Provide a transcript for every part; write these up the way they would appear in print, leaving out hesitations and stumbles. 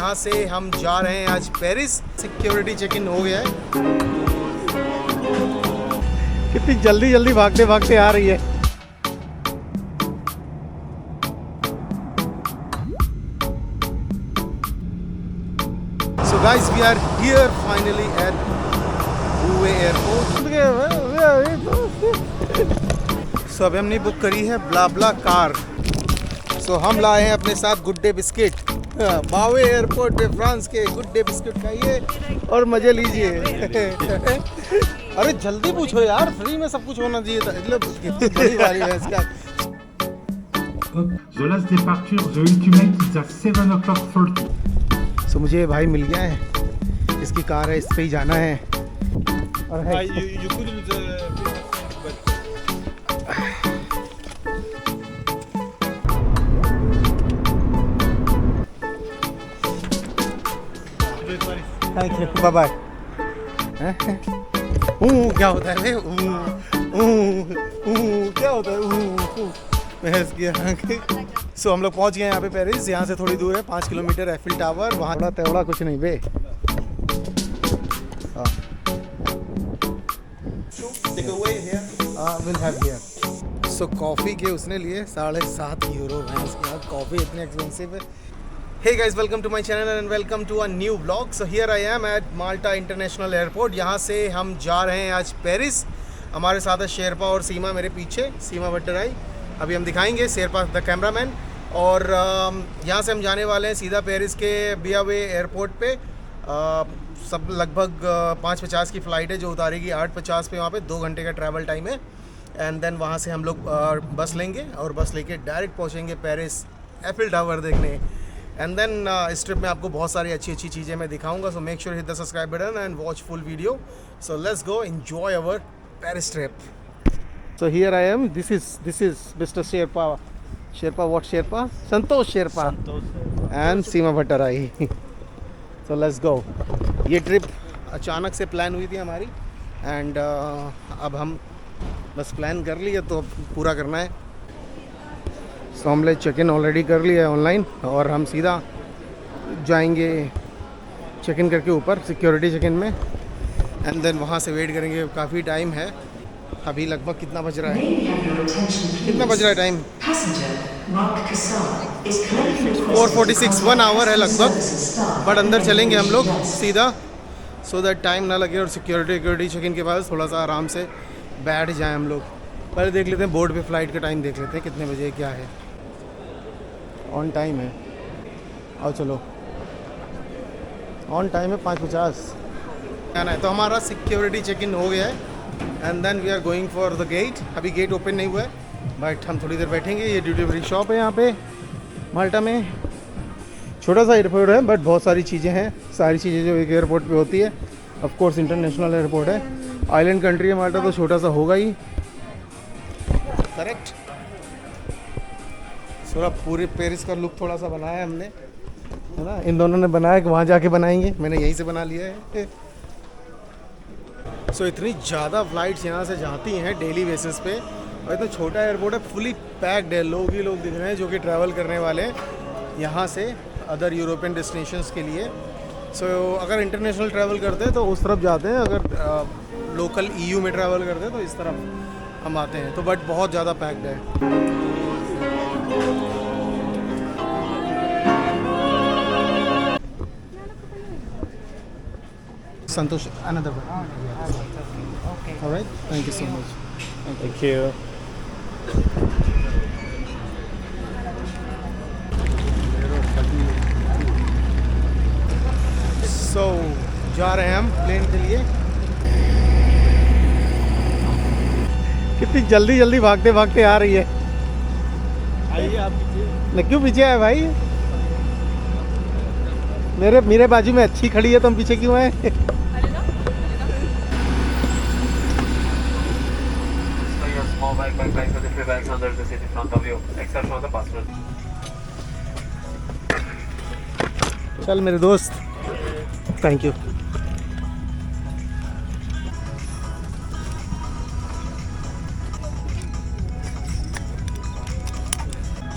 यहाँ से हम जा रहे हैं आज पेरिस। सिक्योरिटी चेक इन हो गया है। कितनी जल्दी जल्दी भागते भागते आ रही है। So guys, we are here finally at Bouvet Airport. So अभी हमने बुक करी है ब्ला ब्ला कार। So हम लाए हैं अपने साथ गुड डे बिस्किट। बावे एयरपोर्ट पे फ्रांस के गुड डे बिस्किट खाइए और मजे लीजिए। अरे जल्दी पूछो यार, फ्री में सब कुछ होना चाहिए था। मतलब बड़ी बारी है इसका। The last departure, the ultimate is at 7:30. So मुझे भाई मिल गया है, इसकी कार है, इस पे ही जाना है। और है you couldn't thank you, bye bye. क्या होता है रे? क्या होता है? सो हम लोग पहुंच गए यहाँ पे पेरिस। यहाँ से थोड़ी दूर है, 5 किलोमीटर एफिल टावर। वहाँ थोड़ा तेवड़ा कुछ नहीं बे। Will have here. So coffee के उसने लिए 7.5 यूरो है उसके बाद। कॉफ़ी इतनी एक्सपेंसिव है। Hey guys, welcome to my channel and welcome to a new vlog. So here I am at Malta International Airport. यहाँ से हम जा रहे हैं आज पेरिस। हमारे साथ है शेरपा और सीमा मेरे पीछे, सीमा भट्टराई। अभी हम दिखाएंगे शेरपा द कैमरामैन। और यहाँ से हम जाने वाले हैं सीधा पेरिस के बियावे एयरपोर्ट पे। सब लगभग 5:50 की फ़्लाइट है जो उतारेगी 8:50 पे। वहाँ पे 2 घंटे का ट्रैवल टाइम है। एंड देन वहाँ से हम लोग बस लेंगे और बस लेके डायरेक्ट पहुँचेंगे पेरिस एफिल टावर देखने। एंड देन इस ट्रिप में आपको बहुत सारी अच्छी अच्छी चीज़ें मैं दिखाऊंगा। So make sure hit the subscribe button and watch full video. So let's go enjoy our Paris trip. So here I am. This is mister Sherpa. Sherpa what Sherpa? Santosh Sherpa and Seema Bhattarai. So let's go. ये trip अचानक से plan हुई थी हमारी and अब हम बस plan कर लिया तो पूरा करना है। सो हमने चेक इन ऑलरेडी कर लिया है ऑनलाइन और हम सीधा जाएंगे चेक इन करके ऊपर सिक्योरिटी चेक इन में। एंड देन वहाँ से वेट करेंगे। काफ़ी टाइम है अभी। लगभग कितना बज रहा है? कितना बज रहा है टाइम? 4:46, 1 आवर है लगभग। बट अंदर चलेंगे हम लोग सीधा सो दैट टाइम ना लगे और सिक्योरिटी चेक इन के बाद थोड़ा सा आराम से बैठ जाएं हम लोग। पहले देख लेते हैं बोर्ड पे फ़्लाइट का टाइम देख लेते हैं कितने बजे क्या है। ऑन टाइम है। और चलो ऑन टाइम है 5:50 आना है। तो हमारा सिक्योरिटी चेक इन हो गया है and then we are going for the gate. अभी गेट ओपन नहीं हुआ है बट हम थोड़ी देर बैठेंगे। ये ड्यूटी फ्री शॉप है यहाँ पे माल्टा में। छोटा सा एयरपोर्ट है बट बहुत सारी चीज़ें हैं। सारी चीज़ें जो एक एयरपोर्ट पे होती है। ऑफ कोर्स इंटरनेशनल एयरपोर्ट है। आइलैंड कंट्री है माल्टा तो छोटा सा होगा ही। करेक्ट। थोड़ा पूरे पेरिस का लुक थोड़ा सा बनाया है हमने, है ना। इन दोनों ने बनाया कि वहाँ जाके बनाएंगे, मैंने यहीं से बना लिया है। सो इतनी ज़्यादा फ़्लाइट्स यहाँ से जाती हैं डेली बेसिस पे और इतना छोटा एयरपोर्ट है, फुली पैक्ड है। लोग ही लोग दिख रहे हैं जो कि ट्रैवल करने वाले हैं यहाँ से अदर यूरोपियन डेस्टिनेशंस के लिए। सो अगर इंटरनेशनल ट्रैवल करते हैं तो उस तरफ जाते हैं, अगर लोकल EU में ट्रैवल करते हैं तो इस तरफ हम आते हैं। तो बट बहुत ज़्यादा पैक्ड है। Santosh, another one. Okay. All right. Thank you so much. Thank you. So जा रहे हैं हम प्लेन के लिए। कितनी जल्दी जल्दी भागते भागते आ रही है। आइए आप पीछे। क्यों पीछे है भाई? मेरे बाजू में अच्छी खड़ी है, तुम पीछे क्यों है? चल मेरे दोस्त, थैंक यू।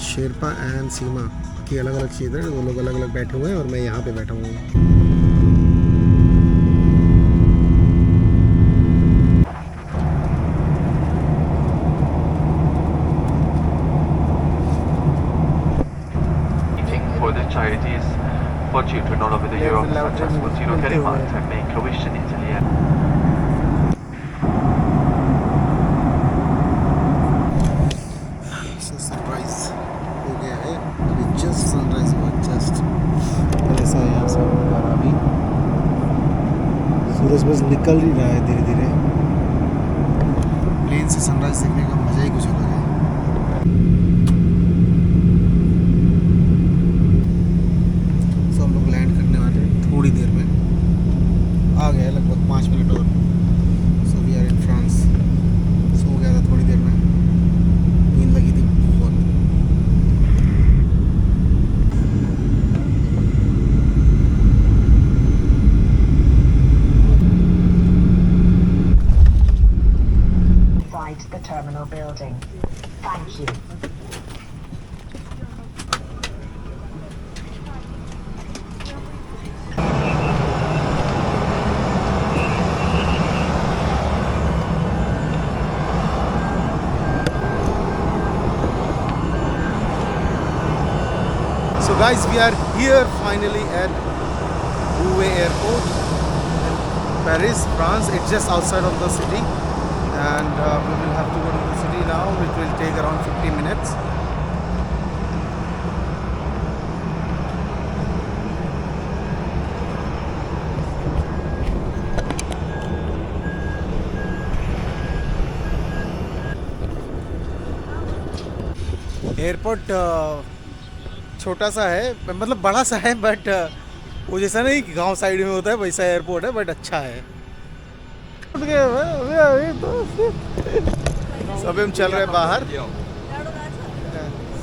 शेरपा एंड सीमा की अलग अलग सीट है, वो लोग अलग अलग बैठे हुए हैं और मैं यहाँ पे बैठा हुआ हूँ। For the charities for children all over the Europe, such as Monsignor Carimata and Make-A-Wish in Italy. Sunrise हो गया है, जस्ट सनराइज हुआ, जस्ट ऐसा है यहाँ से। और अभी सूरज बस निकल ही रहा है धीरे धीरे। प्लेन से सनराइज देखने का मज़ा ही कुछ अलग है। सो हम लोग लैंड करने वाले हैं थोड़ी देर में, आ गए लगभग 5 मिनट और। So we are in France. सो गया था थोड़ी देर में, नींद लगी थी बहुत। Inside the terminal building. Thank you. So guys, we are here finally at Bouvet Airport in Paris, France. It's just outside of the city, and we will have to go to the city now. It will take around 50 minutes. Airport छोटा सा है, मतलब बड़ा सा है, but वो जैसा नहीं कि गांव साइड में होता है वैसा एयरपोर्ट है, बट अच्छा है। तो अभी हम चल रहे हैं बाहर।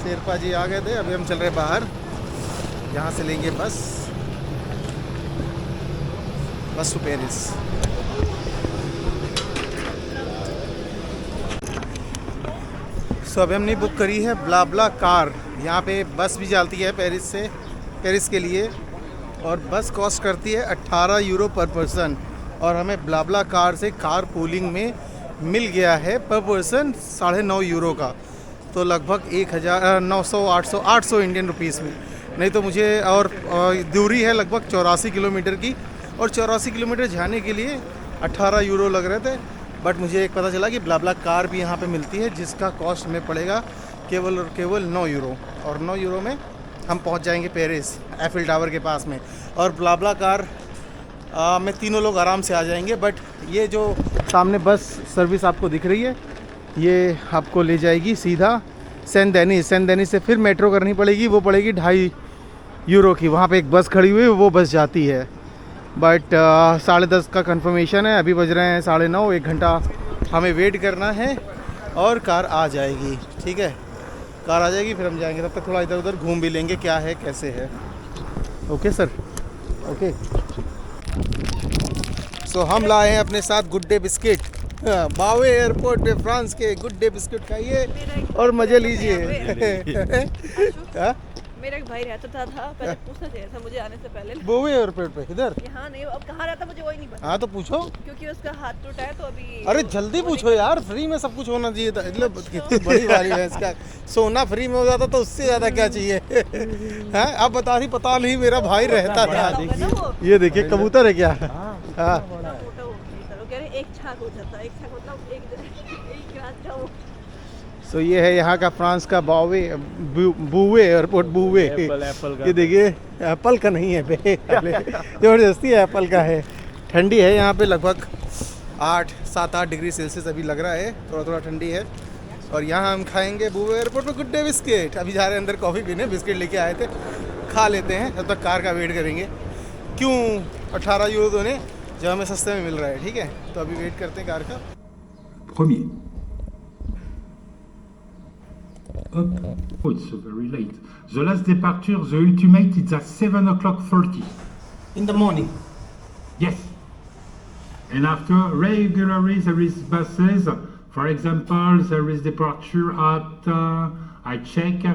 शेरपा जी आ गए थे, अभी हम चल रहे हैं बाहर। यहाँ से लेंगे बस टू पेरिस। सो अभी हमने बुक करी है ब्लाब्ला कार। यहाँ पे बस भी चलती है पेरिस के लिए, और बस कॉस्ट करती है 18 यूरो पर पर्सन। और हमें ब्लाब्ला कार से कार पूलिंग में मिल गया है पर पर्सन 9.5 यूरो का, तो लगभग 800 इंडियन रुपीस में। नहीं तो मुझे और दूरी है लगभग 84 किलोमीटर की, और 84 किलोमीटर जाने के लिए 18 यूरो लग रहे थे। बट मुझे एक पता चला कि ब्लाब्ला कार भी यहाँ पे मिलती है, जिसका कॉस्ट में पड़ेगा केवल और केवल 9 यूरो। और 9 यूरो में हम पहुँच जाएंगे पेरिस एफिल टावर के पास में। और ब्लाब्ला कार में तीनों लोग आराम से आ जाएंगे। बट ये जो सामने बस सर्विस आपको दिख रही है, ये आपको ले जाएगी सीधा सेंट देनिस से फिर मेट्रो करनी पड़ेगी, वो पड़ेगी 2.5 यूरो की। वहाँ पे एक बस खड़ी हुई है, वो बस जाती है। बट 10:30 का कंफर्मेशन है, अभी बज रहे हैं 9:30। 1 घंटा हमें वेट करना है और कार आ जाएगी। ठीक है, कार आ जाएगी, फिर हम जाएंगे। तब तक थोड़ा इधर उधर घूम भी लेंगे, क्या है कैसे है। Okay sir, okay. सो हम लाए हैं अपने साथ गुड डे बिस्किट। बावे एयरपोर्ट पे फ्रांस के गुड डे बिस्किट खाइए और मज़े लीजिए। मेरा एक भाई रहता था, पहले पूछना चाहिए था मुझे आने से पहले। बोवे एयरपोर्ट पे किधर? यहाँ नहीं, अब कहाँ रहता मुझे वही नहीं पता। हाँ तो पूछो, क्योंकि उसका हाथ टूटा है तो अभी। अरे जल्दी पूछो यार, फ्री में सब कुछ होना चाहिए था। मतलब कितनी बड़ी वाली है इसका, सोना फ्री में हो जाता तो उससे ज़्यादा क्या चाहिए। हैं आप बता रही, पता नहीं मेरा भाई रहता था। ये देखिए कबूतर है क्या? हाँ एक छाक हो जाता, एक छाक मतलब एक रात का वो। सो ये है यहाँ का फ्रांस का बूवे एयरपोर्ट। बूवे एप्पल का। ये देखिए, एप्पल का नहीं है बे, ज़बरदस्ती एप्पल का है। ठंडी है यहाँ पे, लगभग 7-8 डिग्री सेल्सियस अभी लग रहा है, थोड़ा थोड़ा ठंडी है। और यहाँ हम खाएंगे बूवे एयरपोर्ट पे गुड डे बिस्किट। अभी जा रहे हैं अंदर कॉफ़ी पीने, बिस्किट लेके आए थे, खा लेते हैं, तब तक कार का वेट करेंगे। क्यों 18 यूरो दोने जो हमें सस्ते में मिल रहा है। ठीक है, तो अभी वेट करते हैं कार का। Premier. Up. Oh, it's very late. The last departure, the ultimate, is at 7:30. In the morning. Yes. And after, regularly there is buses. For example, there is departure at, I check,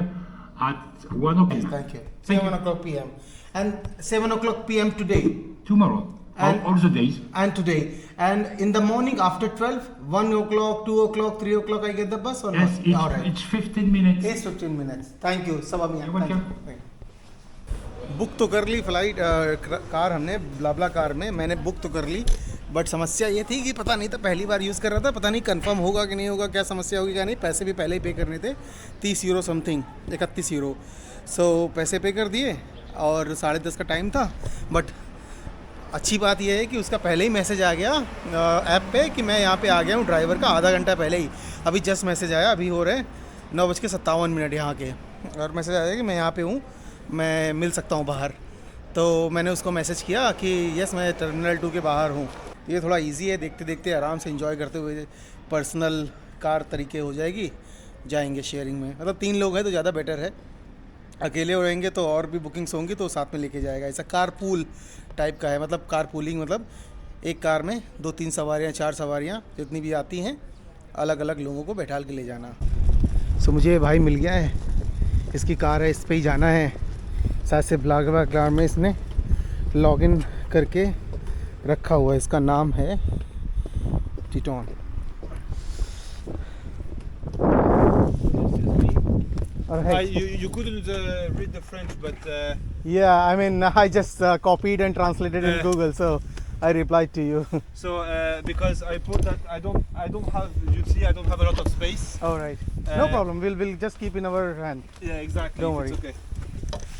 at 1 o'clock. Thank you. Thank 7 you. o'clock p.m. And 7 o'clock p.m. today. Tomorrow. And- All the days. And today. And in the morning after 12, 1 o'clock, 2 o'clock, 3 o'clock, I get the bus or Yes, not? All right. it's 15 minutes. It's 15 minutes. Thank you. Sabah miyan. You're welcome. Book तो कर ली flight car हमने ब्लाब्ला car में मैंने book तो कर ली but समस्या ये थी कि पता नहीं था पहली बार यूज़ कर रहा था पता नहीं कंफर्म होगा कि नहीं होगा क्या समस्या होगी क्या नहीं पैसे भी पहले ही पे करने थे 30 यूरो समथिंग 31 यूरो सो पैसे पे कर दिए और 10:30 का टाइम था बट अच्छी बात यह है कि उसका पहले ही मैसेज आ गया ऐप पे कि मैं यहाँ पे आ गया हूँ ड्राइवर का आधा घंटा पहले ही अभी जस्ट मैसेज आया अभी हो रहे 9:57 यहाँ के और मैसेज आया कि मैं यहाँ पे हूँ मैं मिल सकता हूँ बाहर तो मैंने उसको मैसेज किया कि यस मैं टर्मिनल 2 के बाहर हूँ ये थोड़ा इजी है देखते देखते आराम से एंजॉय करते हुए पर्सनल कार तरीके हो जाएगी जाएंगे शेयरिंग में मतलब 3 लोग हैं तो ज़्यादा बेटर है अकेले रहेंगे तो और भी बुकिंग्स होंगी तो साथ में लेके जाएगा ऐसा कार पूल टाइप का है मतलब कार पूलिंग मतलब एक कार में 2-3 सवारियाँ 4 सवारियाँ जितनी भी आती हैं अलग अलग लोगों को बैठाल के ले जाना सो मुझे ये भाई मिल गया है इसकी कार है इस पर ही जाना है साथ से ब्लाब्ला कार में इसने लॉगिन करके रखा हुआ है इसका नाम है टिटोन You couldn't read the French, but Yeah, I mean I just copied and translated in Google so I replied to you. so because I put that I don't have you see I don't have a lot of space. All right. No problem. We'll just keep in our hand. Yeah, exactly. Don't It's worry. okay.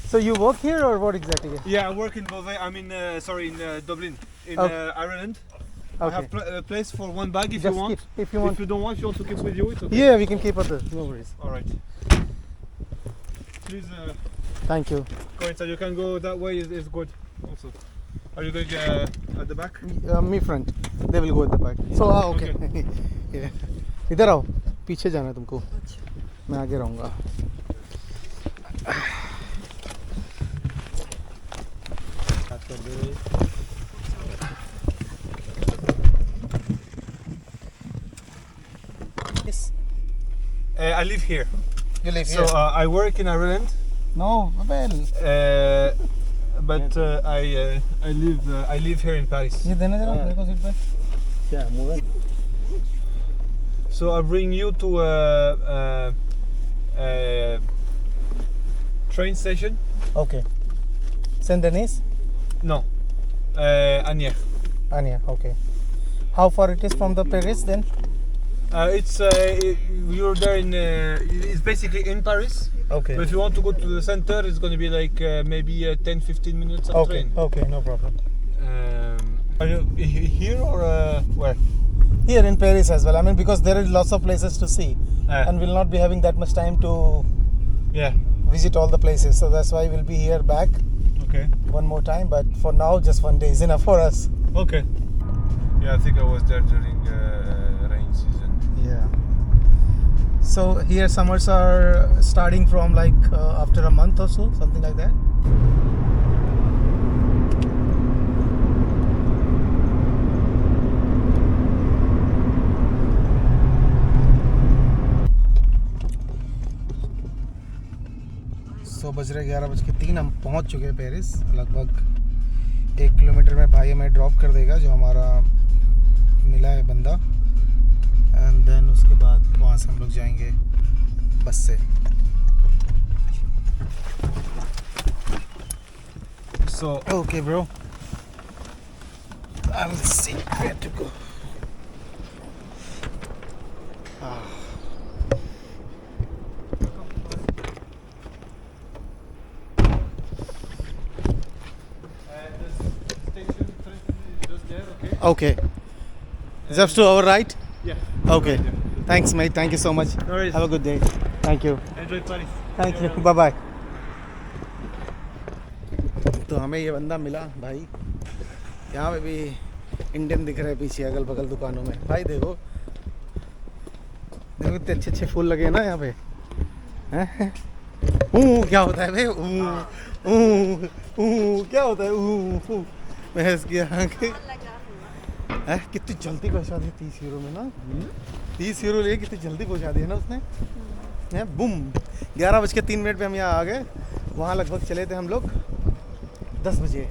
So you work here or what exactly? Yeah, I work in Beauvais. I'm in in Dublin, in Okay. Ireland. I Okay. have a place for one bag if Just you want. keep, if you want. If you don't want, if you want to keep with you, it's okay. Yeah, we can keep others. No worries. All right. Please Thank you. go inside. You can go that way. Is good. Also. Are you going at the back? Me front. They will go at the back. So okay. Yeah. इधर आओ पीछे जाना है तुमको मैं आगे रहूँगा Yes. I live here. You live So here? I work in Ireland, No, well. but I live here in Paris. ये देना जरा मेरे को सीट पे Yeah, move So I bring you to a train station. Okay. Saint Denis? No, Anières. Ania, okay. How far it is from the Paris then? It's you're there in. It's basically in Paris. Okay. But if you want to go to the center, it's going to be like maybe 10-15 minutes of Okay, train. okay, no problem. Are you here or where? Here in Paris as well. I mean, because there are lots of places to see, and we'll not be having that much time to Yeah. visit all the places. So that's why we'll be here back Okay. one more time. But for now, just one day is enough for us. Okay. Yeah, I think I was there during rain season. Yeah. So here summers are starting from like after a month or so, something like that. सो बज रहे 11:03 हम पहुंच चुके हैं Paris लगभग 1 kilometre में भाई हमें ड्रॉप कर देगा जो हमारा मिला है बंदा एंड देन उसके बाद वहाँ से हम लोग जाएंगे बस से So okay bro I will see where to go the station is just there. Okay. Okay. Just to our right? Yeah. Okay. Thanks, mate. Thank you so much. No worries. Have a good day. Thank you. Enjoy Paris. Thank you. Bye bye. तो हमें ये बंदा मिला भाई यहाँ पे भी Indian दिख रहे हैं पीछे अगल बगल दुकानों में भाई देखो देखो इतने अच्छे अच्छे फूल लगे हैं ना यहाँ पे हैं क्या होता है भाई क्या होता है मैं इसकी यहाँ के कितनी जल्दी पहुँचा दी 30 यूरो में ना 30 यूरो लिए कितनी जल्दी पहुँचा दिया ना उसने हैं बूम 11:03 पे हम यहाँ आ गए। वहाँ लगभग चले थे हम लोग 10 बजे।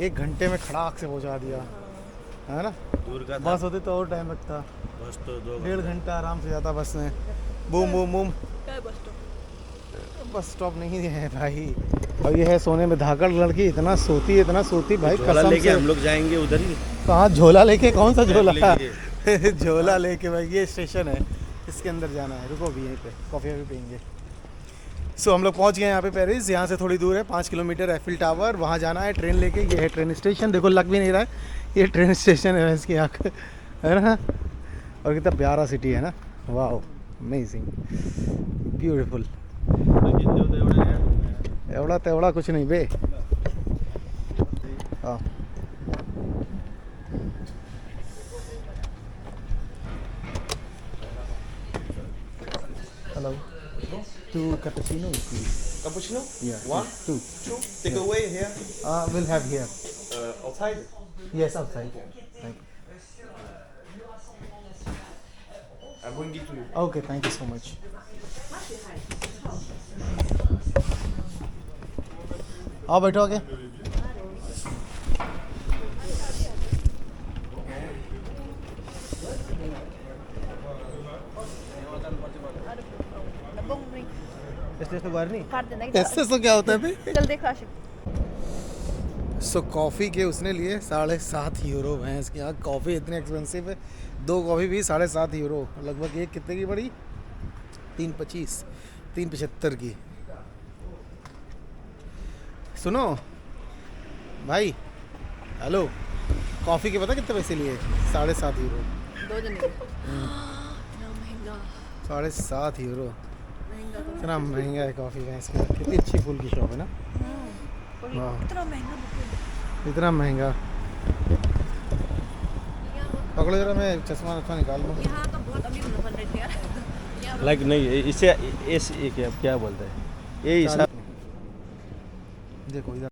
1 घंटे में खड़ाक से पहुँचा दिया है ना। दूर का बस होती तो और टाइम लगता, बस तो 1.5 घंटा आराम से जाता बस में। Boom boom boom. क्या है बस स्टॉप? बस स्टॉप नहीं है भाई। और ये है सोने में धाकड़ लड़की, इतना सोती भाई झोला कसम लेके से। हम लोग जाएंगे उधर ही। कहाँ झोला लेके? कौन सा झोला? लेके। झोला लेके भाई। ये स्टेशन है, इसके अंदर जाना है। रुको भी यहीं पे कॉफ़ी भी पियेंगे। सो हम लोग पहुंच गए यहाँ पे पेरिस। यहाँ से थोड़ी दूर है 5 किलोमीटर एफिल टावर, वहाँ जाना है ट्रेन लेके। ये है ट्रेन स्टेशन। देखो लग भी नहीं रहा है, ये ट्रेन स्टेशन है इसकी आँख है ना। और कितना प्यारा सिटी है ना। वाह अमेजिंग ब्यूटीफुल। एवड़ा तेवड़ा कुछ नहीं बे। हाँ hello 2 cappuccino please. Cappuccino? Yeah. One? 2. Take away here. We'll have here. Outside. Yes, outside. Thank you. I'm bring it to you. Okay, thank you so much. आओ बैठो आगे। इसलिए तो बाहर नहीं। काट देना ऐसे तो क्या होता है बे? चल देख आशिक। सो कॉफ़ी के उसने लिए 7.5 यूरो। भैंस की यहाँ कॉफ़ी इतनी एक्सपेंसिव है। 2 कॉफ़ी भी 7.5 यूरो। लगभग एक कितने की पड़ी? 3.25 3.75 की। सुनो भाई, हेलो, कॉफ़ी के पता कितने पैसे लिए? 7.5 यूरो। 2 जने इतना महंगा। 7.5 यूरो। इतना महंगा है कॉफ़ी। भैंस की कितनी अच्छी फूल की शॉप है ना। वाह इतना महंगा बुके। इतना महंगा। पकड़ो जरा, मैं चश्मा निकाल लूँ। यहाँ तो बहुत अभी 100 यार। लाइक नहीं इसे क्या बोलते हैं ये हिसाब। देखो इधर